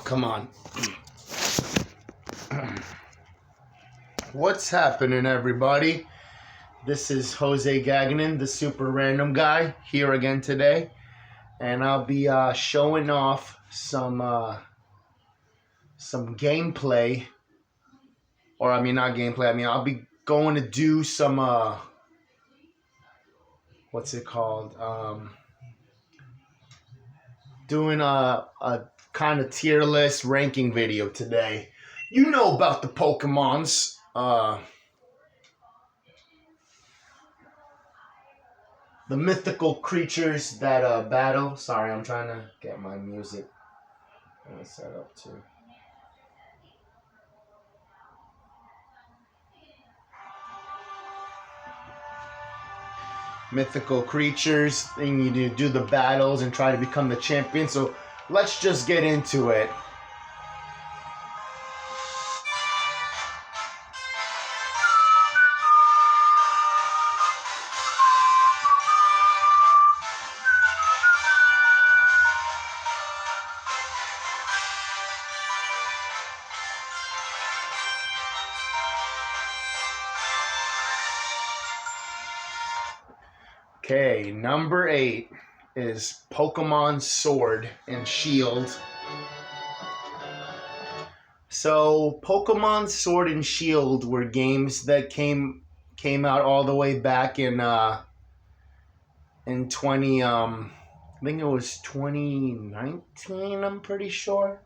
come on. What's happening, everybody? This is Jose Gagnon, the super random guy, here again today. And I'll be showing off some gameplay. Or, I mean, not gameplay. I mean, I'll be going to do some, what's it called? Doing a kind of tier list ranking video today. You know about the Pokemons. The mythical creatures that battle. Sorry, I'm trying to get my music set up too. Mythical creatures, and you do the battles and try to become the champion. So let's just get into it. Okay, number 8 is Pokemon Sword and Shield. So Pokemon Sword and Shield were games that came out all the way back in 20 I think it was 2019, I'm pretty sure.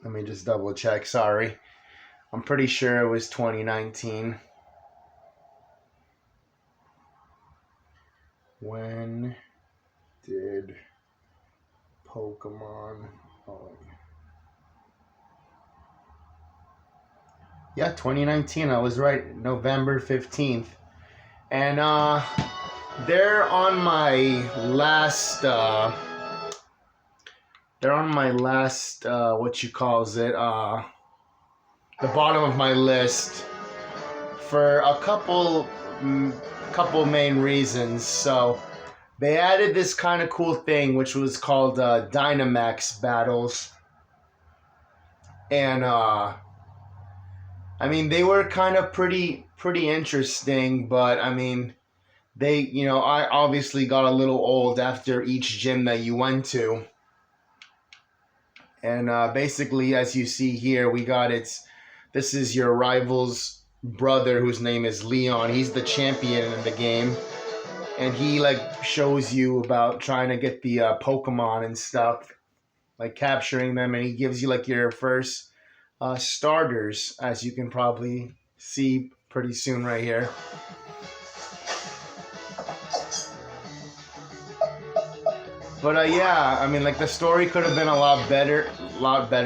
Let me just double check, sorry. I'm pretty sure it was 2019. When did Pokemon... Oh. Yeah, 2019. I was right. November 15th. And they're on my last... what you calls it, the bottom of my list for a couple main reasons. So they added this kind of cool thing which was called Dynamax battles, and I mean they were kind of pretty interesting, but I mean they, I obviously got a little old after each gym that you went to. And basically, as you see here, we got this is your rival's brother, whose name is Leon. He's the champion in the game. And he, shows you about trying to get the Pokemon and stuff. Like, capturing them. And he gives you, your first starters, as you can probably see pretty soon right here. But yeah, I mean, the story could have been a lot better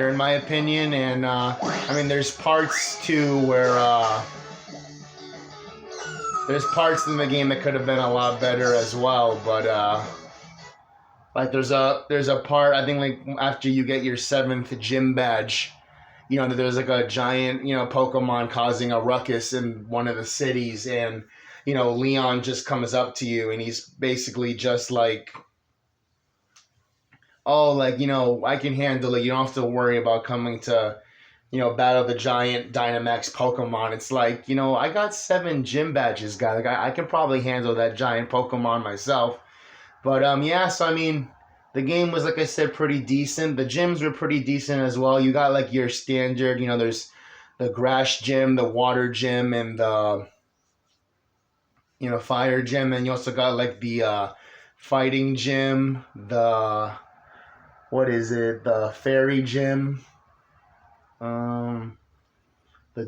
in my opinion. And I mean, there's parts too where there's parts in the game that could have been a lot better as well. But there's a part, I think, after you get your 7th gym badge, there's a giant, Pokemon causing a ruckus in one of the cities, and Leon just comes up to you and he's basically just oh, I can handle it. You don't have to worry about coming to, battle the giant Dynamax Pokemon. It's I got 7 gym badges, guy. I can probably handle that giant Pokemon myself. But, yeah, so, I mean, the game was, like I said, pretty decent. The gyms were pretty decent as well. You got, your standard, there's the grass gym, the water gym, and the, fire gym. And you also got, the fighting gym, the... What is it? The fairy gym, the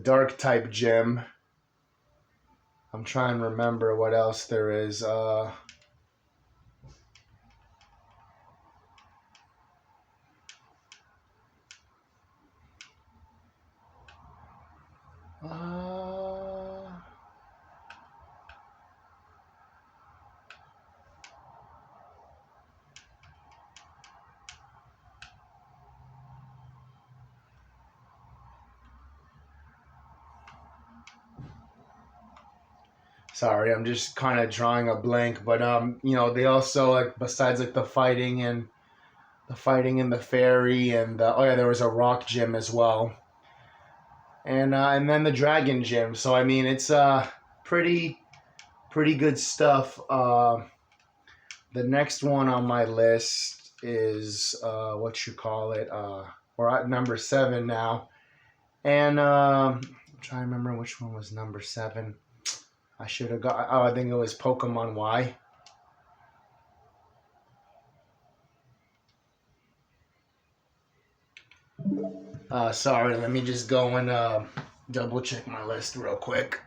dark type gym. I'm trying to remember what else there is. Sorry, I'm just kind of drawing a blank. But they also like besides like the fighting in the ferry and oh yeah, there was a rock gym as well, and then the dragon gym. So I mean, it's pretty pretty good stuff. The next one on my list is what you call it. We're at number 7 now, and I'm trying to remember which one was number 7. I should have got. Oh, I think it was Pokemon Y. Sorry, let me just go and double check my list real quick.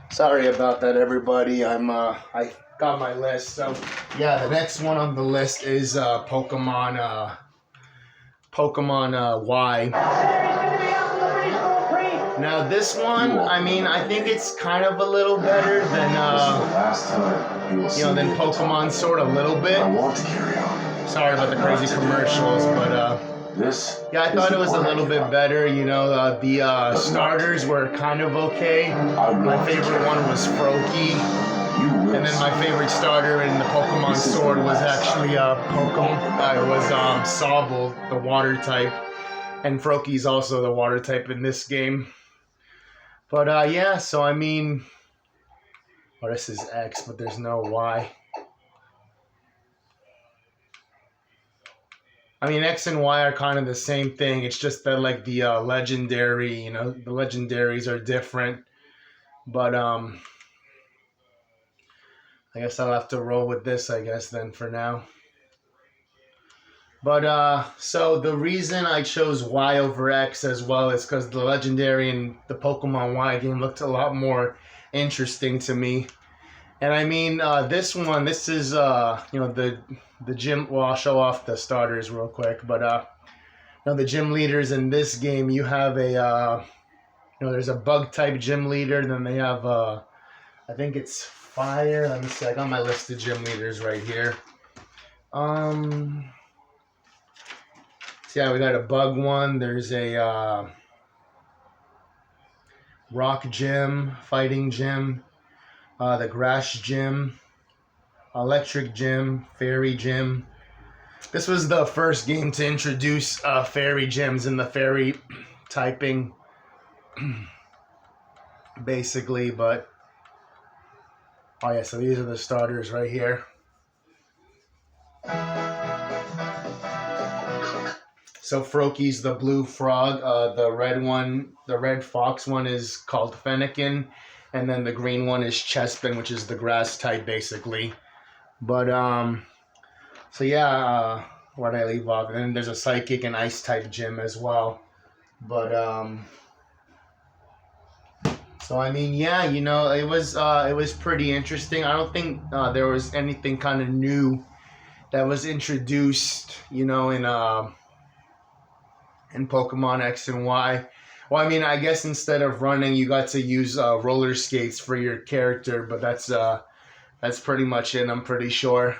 Sorry about that, everybody. I got my list. So yeah, the next one on the list is Pokemon Y. Now this one, I mean, I think it's kind of a little better than Pokemon Sword a little bit. Sorry about the crazy commercials, but yeah, I thought it was a little bit better. The starters were kind of okay. My favorite one was Froakie, and then my favorite starter in the Pokemon Sword was actually Sobble, the water type, and Froakie's also the water type in this game. But yeah, so I mean, this is X, but there's no Y. I mean, X and Y are kind of the same thing. It's just that like the legendary, the legendaries are different. But I guess I'll have to roll with this, I guess, then for now. But so the reason I chose Y over X as well is because the legendary in the Pokemon Y game looked a lot more interesting to me. And I mean, this is the gym. Well, I'll show off the starters real quick. But the gym leaders in this game, you have there's a bug type gym leader. Then they have I think it's fire. Let me see. I got my list of gym leaders right here. So yeah, we got a bug one. There's a rock gym, fighting gym, the grass gym, electric gym, fairy gym. This was the first game to introduce fairy gyms and the fairy typing, basically. But oh yeah, so these are the starters right here. So Froakie's the blue frog. The red fox one is called Fennekin, and then the green one is Chespin, which is the grass type, basically. But so yeah, where did I leave off? And then there's a psychic and ice type gym as well. But so I mean, yeah, it was pretty interesting. I don't think there was anything kind of new that was introduced, in Pokemon X and Y. Well, I mean, I guess instead of running, you got to use roller skates for your character, but that's pretty much it, I'm pretty sure.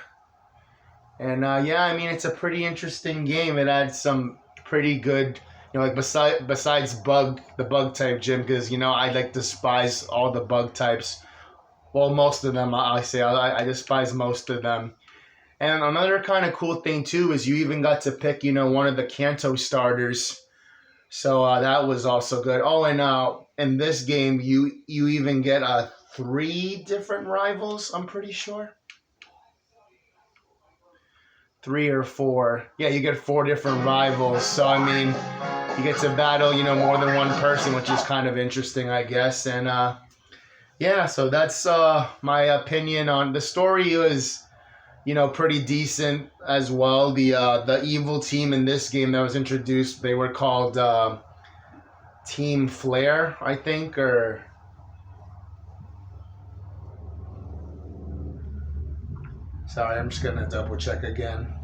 And yeah, I mean, it's a pretty interesting game. It had some pretty good, like besides the bug type gym, because I like despise all the bug types. Well, most of them, I despise most of them. And another kind of cool thing too is you even got to pick, one of the Kanto starters. So that was also good. Oh, and in this game, you even get three different rivals. I'm pretty sure. Three or four. Yeah, you get four different rivals. So I mean, you get to battle, more than one person, which is kind of interesting, I guess. And yeah, so that's my opinion on the story. Was pretty decent as well. The evil team in this game that was introduced, they were called Team Flare, I think, or sorry, I'm just gonna double check again.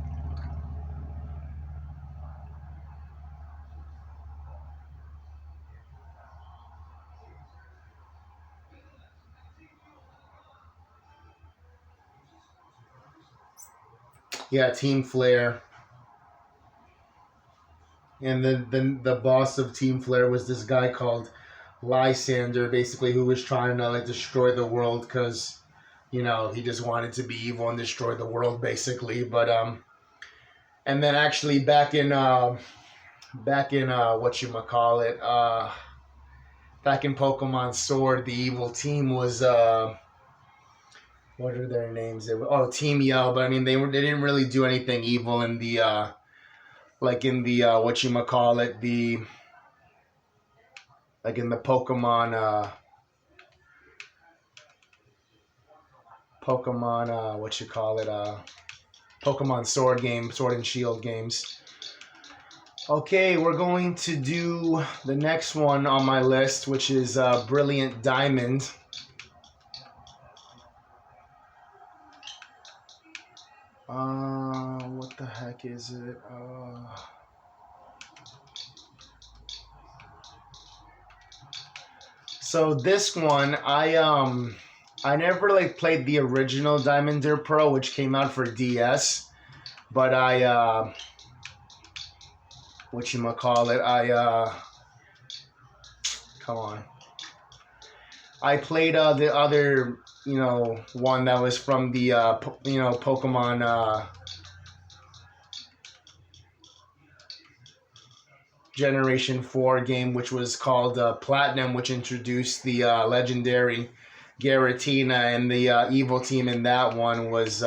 Yeah, Team Flare. And then the boss of Team Flare was this guy called Lysander, basically, who was trying to like destroy the world because, he just wanted to be evil and destroy the world, basically. But and then actually back in what you call it, back in Pokemon Sword, the evil team was what are their names? Team Yell. But I mean, they didn't really do anything evil in the like in the what you call it, the like in the Pokemon what you call it, Pokemon Sword game, Sword and Shield games. Okay, we're going to do the next one on my list, which is Brilliant Diamond. What the heck is it? So this one, I never like played the original Diamond or Pearl, which came out for DS, but I whatchamacallit, come on. I played the other, one that was from the Pokemon Generation 4 game, which was called Platinum, which introduced the legendary Garatina, and the evil team in that one was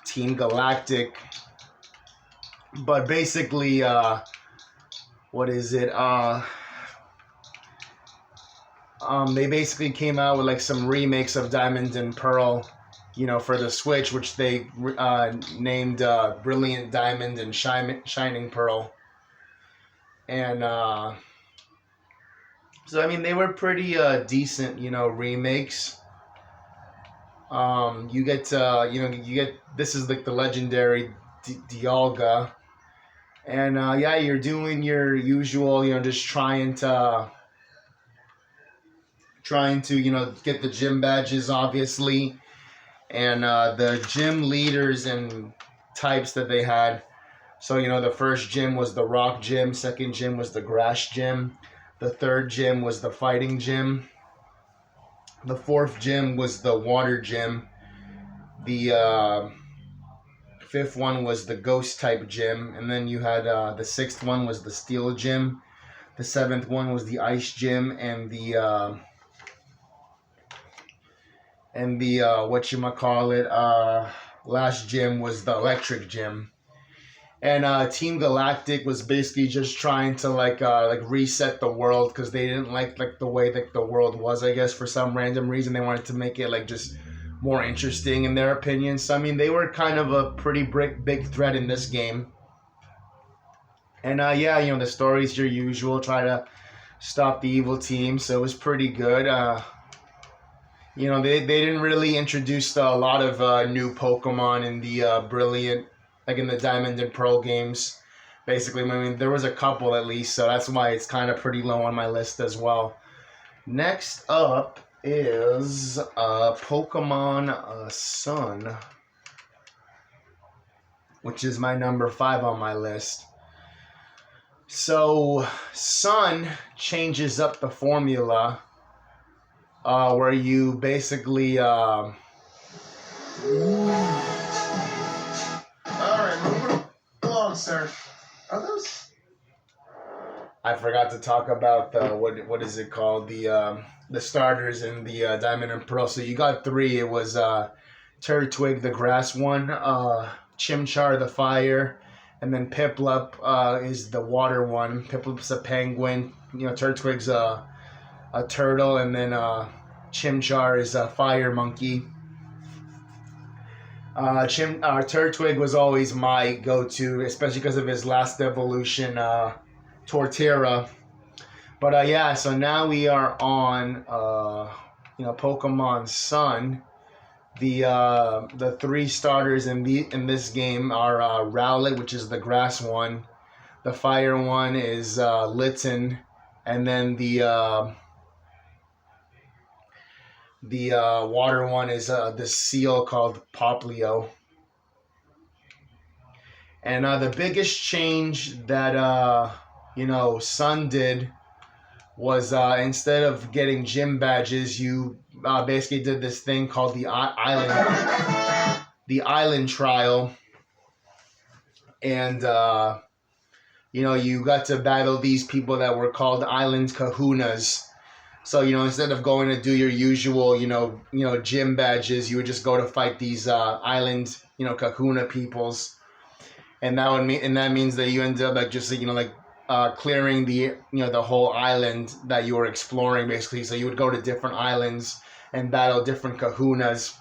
Team Galactic. But basically, what is it? They basically came out with like some remakes of Diamond and Pearl, for the Switch, which they named Brilliant Diamond and Shining Pearl. And so I mean, they were pretty decent, remakes. You get this is like the legendary Dialga, and yeah, you're doing your usual, just trying to get the gym badges, obviously, and the gym leaders and types that they had. So the first gym was the rock gym, second gym was the grass gym, the third gym was the fighting gym, the fourth gym was the water gym, the fifth one was the ghost type gym, and then you had the sixth one was the steel gym, the seventh one was the ice gym, and the last gym was the electric gym. And Team Galactic was basically just trying to like reset the world because they didn't like the way that the world was, I guess, for some random reason. They wanted to make it like just more interesting in their opinion. So I mean, they were kind of a pretty big threat in this game. And yeah, the story's your usual, try to stop the evil team. So it was pretty good. They didn't really introduce a lot of new Pokemon in the Brilliant, like in the Diamond and Pearl games. Basically, I mean, there was a couple at least, so that's why it's kind of pretty low on my list as well. Next up is Pokemon Sun, which is my number 5 on my list. So, Sun changes up the formula where you basically sir. Are those? I forgot to talk about the what is it called, the starters in the Diamond and Pearl. So you got three. It was Turtwig, the grass one, Chimchar, the fire, and then Piplup is the water one. Piplup's a penguin. Turtwig's a turtle, and then Chimchar is a fire monkey. Turtwig was always my go-to, especially because of his last evolution, Torterra. But yeah, so now we are on Pokemon Sun. The three starters in this game are Rowlet, which is the grass one. The fire one is Litten, and then the water one is the seal called Poplio. And the biggest change that Sun did was instead of getting gym badges, you basically did this thing called the island trial, and you got to battle these people that were called island kahunas. So instead of going to do your usual gym badges, you would just go to fight these island kahuna peoples, and that means that you end up clearing the whole island that you were exploring, basically. So you would go to different islands and battle different kahunas,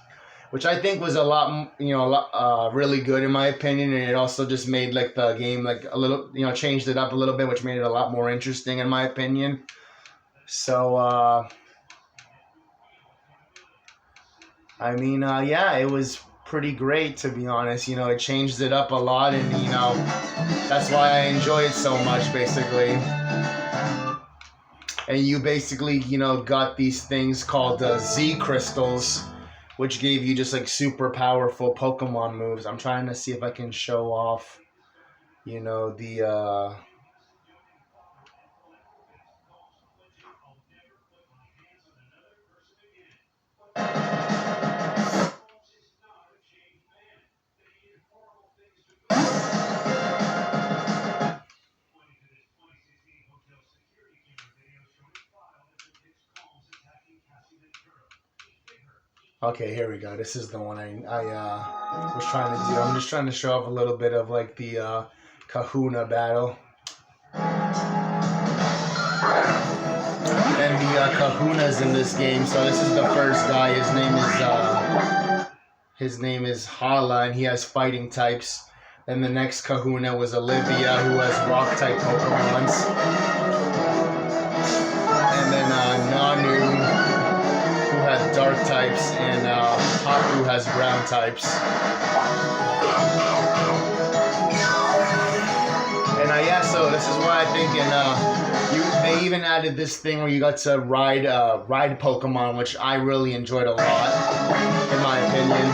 which I think was a lot really good in my opinion, and it also just made the game a little changed it up a little bit, which made it a lot more interesting in my opinion. So yeah, it was pretty great, to be honest. It changed it up a lot, and that's why I enjoy it so much, basically. And you basically got these things called Z crystals, which gave you just super powerful Pokemon moves. I'm trying to see if I can show off the Okay, here we go. This is the one I was trying to do. I'm just trying to show off a little bit of the Kahuna battle. And the Kahunas in this game. So this is the first guy. His name is Hala, and he has fighting types. Then the next Kahuna was Olivia, who has rock type Pokemons. And then Nanu, who has dark types, and Haku has ground types. And yeah, so this is what I think. And they even added this thing where you got to ride Pokemon, which I really enjoyed a lot, in my opinion.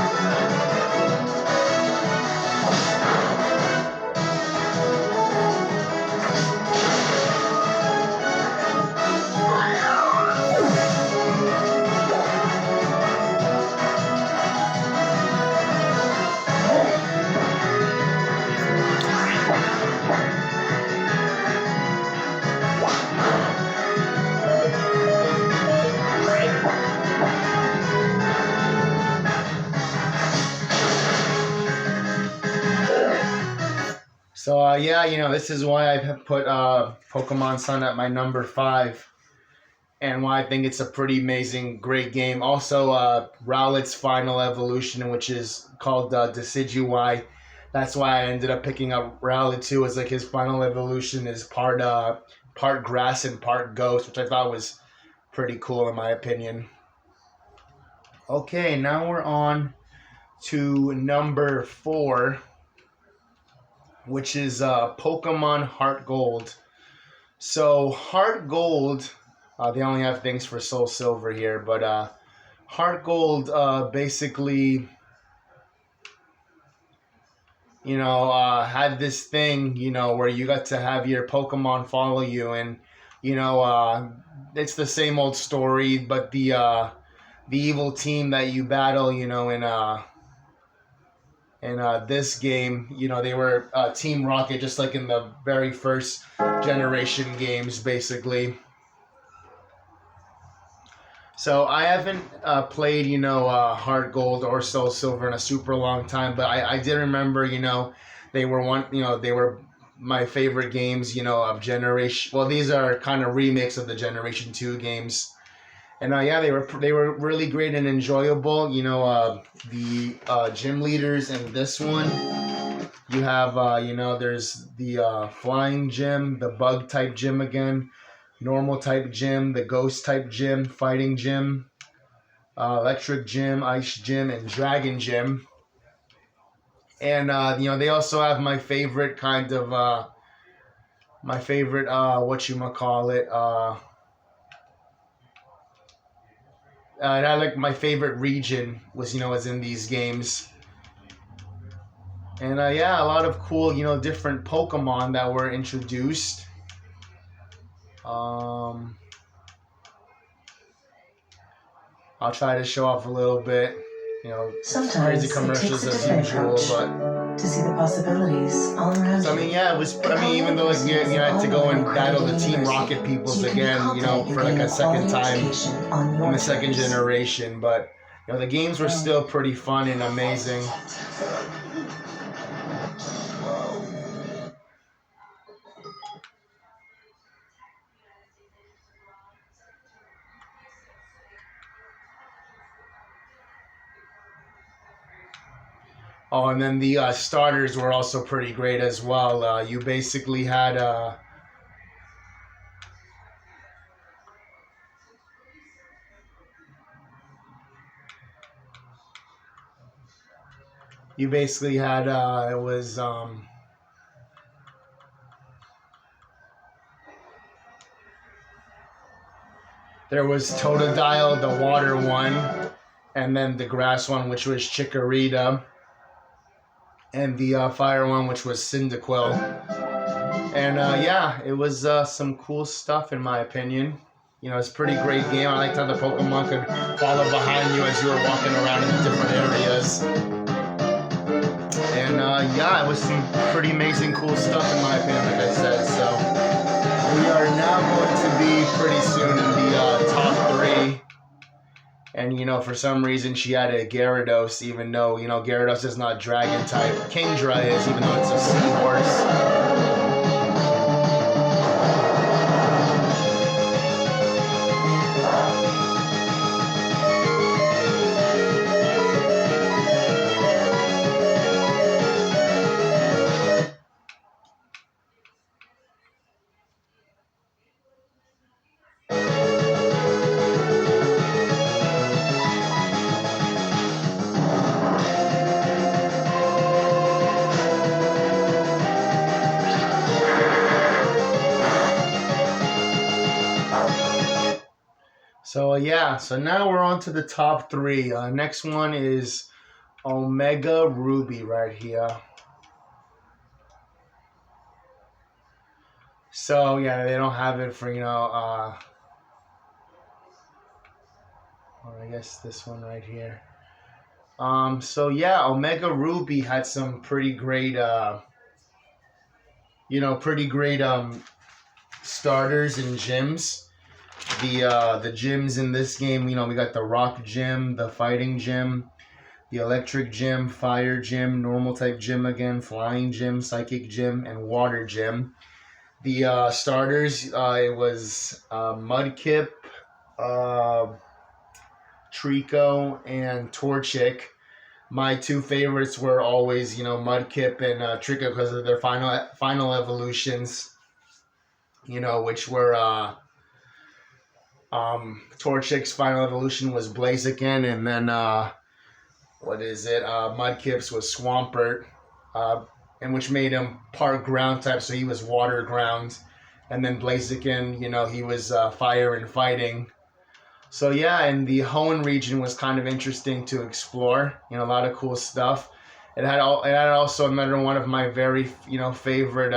So yeah, this is why I put Pokemon Sun at my number 5, and why I think it's a pretty amazing, great game. Also, Rowlet's final evolution, which is called Decidueye. That's why I ended up picking up Rowlet too. As his final evolution is part grass and part ghost, which I thought was pretty cool in my opinion. Okay, now we're on to number 4, which is Pokemon Heart Gold. So Heart Gold, they only have things for Soul Silver here, but Heart Gold basically, had this thing, where you got to have your Pokemon follow you, and it's the same old story, but the evil team that you battle, in And this game, they were Team Rocket, just like in the very first generation games, basically. So I haven't played, Heart Gold or Soul Silver in a super long time, but I did remember, they were my favorite games, of Generation. Well, these are kind of remakes of the Generation Two games, and yeah, they were really great and enjoyable. The gym leaders in this one, you have, there's the flying gym, the bug type gym again, normal type gym, the ghost type gym, fighting gym, electric gym, ice gym, and dragon gym. And they also have my favorite kind of my favorite what you call it. And I like my favorite region was in these games. And yeah, a lot of cool different Pokemon that were introduced. Um, I'll try to show off a little bit. Sometimes crazy commercials it takes as a usual, different but. approach to see the possibilities all around So, I mean, yeah, it was. I mean, even though you had to go and battle the Team Rocket peoples again, for like a second time in the second generation, but the games were still pretty fun and amazing. Oh, and then the starters were also pretty great as well. You basically had it was there was Totodile, the water one, and then the grass one, which was Chikorita, and the fire one, which was Cyndaquil. And yeah, it was some cool stuff in my opinion. It's a pretty great game. I liked how the Pokemon could follow behind you as you were walking around in the different areas. And yeah, it was some pretty amazing, cool stuff in my opinion, like I said. So we are now going to be pretty soon in the top 3. And, for some reason, she added Gyarados, even though, Gyarados is not dragon type. Kingdra is, even though it's a seahorse. So yeah, so now we're on to the top 3. Next one is Omega Ruby right here. So yeah, they don't have it for or I guess this one right here. So yeah, Omega Ruby had some pretty great starters and gyms. The gyms in this game, we got the rock gym, the fighting gym, the electric gym, fire gym, normal type gym again, flying gym, psychic gym, and water gym. The starters, it was Mudkip, Trico, and Torchic. My 2 favorites were always, Mudkip and Trico because of their final evolutions, which were Torchic's final evolution was Blaziken, and then Mudkip's was Swampert, and which made him part ground type, so he was water ground, and then Blaziken, he was fire and fighting. So yeah, and the Hoenn region was kind of interesting to explore. A lot of cool stuff. It had also another one of my very favorite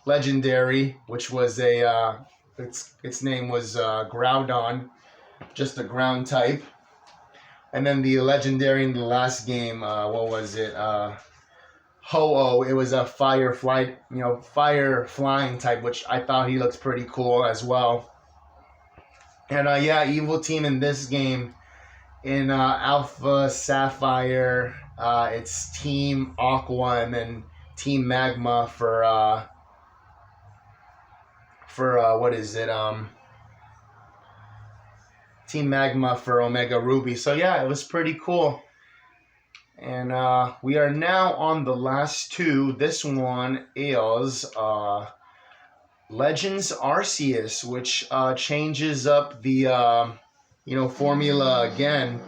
legendary, which was a its name was Groudon, just a ground type. And then the legendary in the last game, what was it? Ho-Oh. It was a fire flying type, which I thought he looks pretty cool as well. And yeah, evil team in this game in Alpha Sapphire, it's Team Aqua and then Team Magma for what is it? Team Magma for Omega Ruby. So yeah, it was pretty cool. And we are now on the last two. This one is Legends Arceus, which changes up the formula again.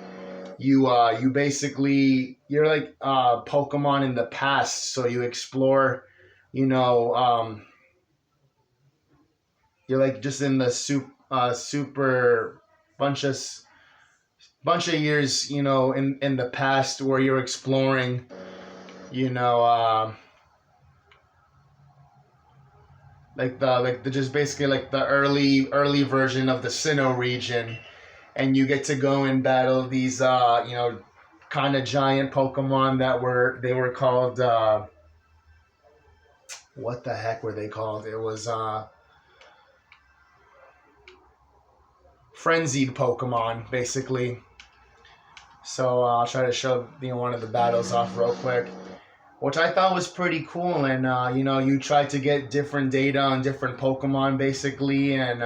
You basically, you're like Pokemon in the past, so you explore, you're like just in the super bunch of years, in the past where you're exploring, just basically like the early version of the Sinnoh region, and you get to go and battle these kind of giant Pokemon they were called what the heck were they called? It was frenzied Pokemon, basically. So I'll try to show one of the battles off real quick, which I thought was pretty cool. And you try to get different data on different Pokemon, basically, and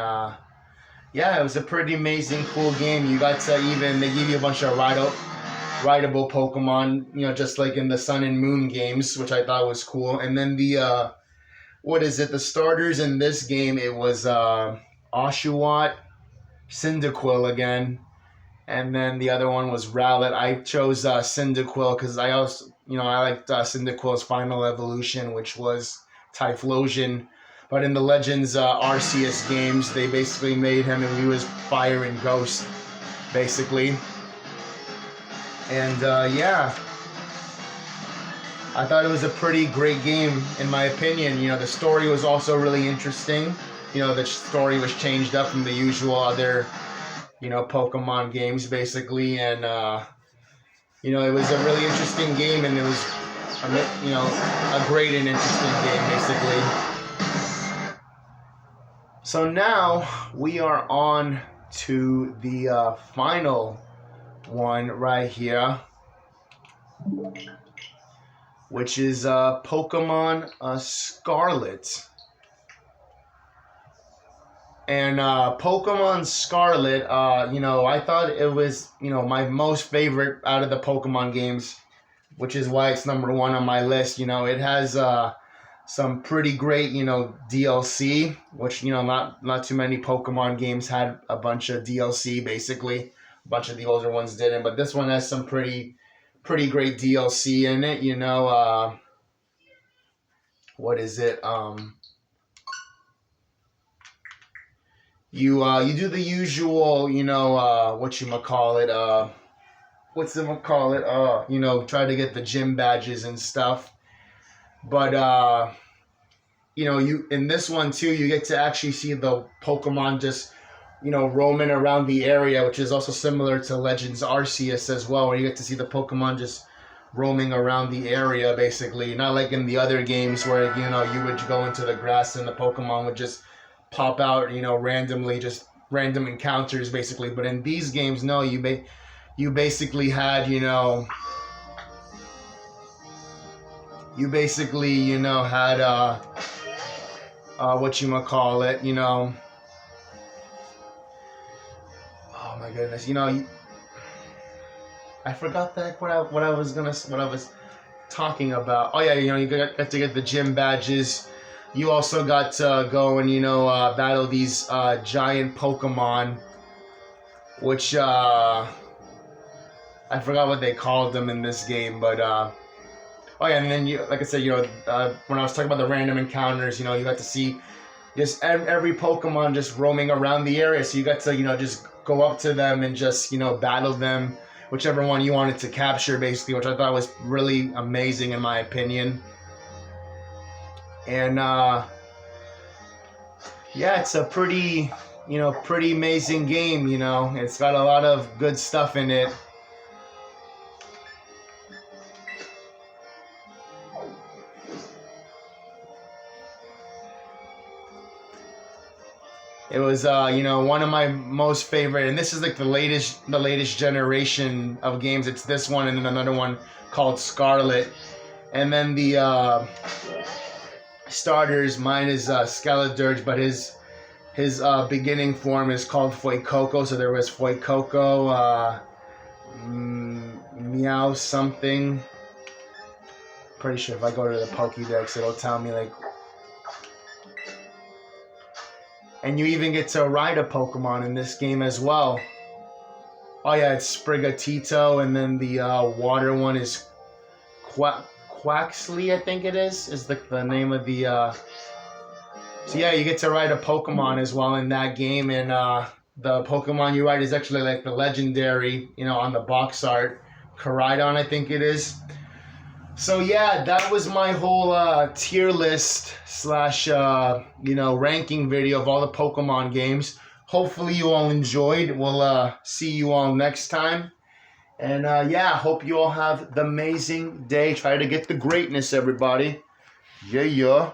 yeah, it was a pretty amazing, cool game. You got to they give you a bunch of rideable Pokemon, just like in the Sun and Moon games, which I thought was cool. And then the the starters in this game, it was Oshawott, Cyndaquil again, and then the other one was Rowlet. I chose Cyndaquil because I also, I liked Cyndaquil's final evolution, which was Typhlosion. But in the Legends Arceus games, they basically made him, and he was Fire and Ghost, basically. And yeah, I thought it was a pretty great game, in my opinion. The story was also really interesting. The story was changed up from the usual other, Pokemon games, basically. And, it was a really interesting game, and it was, a great and interesting game, basically. So now we are on to the final one right here, which is Pokemon Scarlet. And Pokemon Scarlet, I thought it was, my most favorite out of the Pokemon games, which is why it's number one on my list. It has some pretty great, DLC, which, not too many Pokemon games had a bunch of DLC, basically. A bunch of the older ones didn't, but this one has some pretty great DLC in it, what is it? You do the usual, try to get the gym badges and stuff. But you in this one too, you get to actually see the Pokemon just, roaming around the area, which is also similar to Legends Arceus as well, where you get to see the Pokemon just roaming around the area, basically. Not like in the other games where, you would go into the grass and the Pokemon would just pop out, randomly, just random encounters, basically. But in these games, no, you basically had, had oh my goodness, I forgot what I was talking about. Oh yeah, you got to get the gym badges. You also got to go and battle these giant Pokemon, which I forgot what they called them in this game, but oh yeah, and then like I said, when I was talking about the random encounters, you got to see just every Pokemon just roaming around the area, so you got to just go up to them and just battle them, whichever one you wanted to capture, basically, which I thought was really amazing in my opinion. And yeah, it's a pretty, pretty amazing game. It's got a lot of good stuff in it. It was, one of my most favorite, and this is like the latest generation of games. It's this one and then another one called Scarlet, and then the starters. Mine is Skeledirge, but his beginning form is called Fuecoco. So there was Fuecoco, Meow something. Pretty sure if I go to the Pokédex, it'll tell me like. And you even get to ride a Pokemon in this game as well. Oh yeah, it's Sprigatito, and then the water one is Quaxley, I think it is the name of the. So yeah, you get to ride a Pokemon as well in that game, and the Pokemon you ride is actually like the legendary, on the box art, Koraidon, I think it is. So yeah, that was my whole tier list / ranking video of all the Pokemon games. Hopefully you all enjoyed. We'll see you all next time. And yeah, hope you all have the amazing day. Try to get the greatness, everybody. Yeah.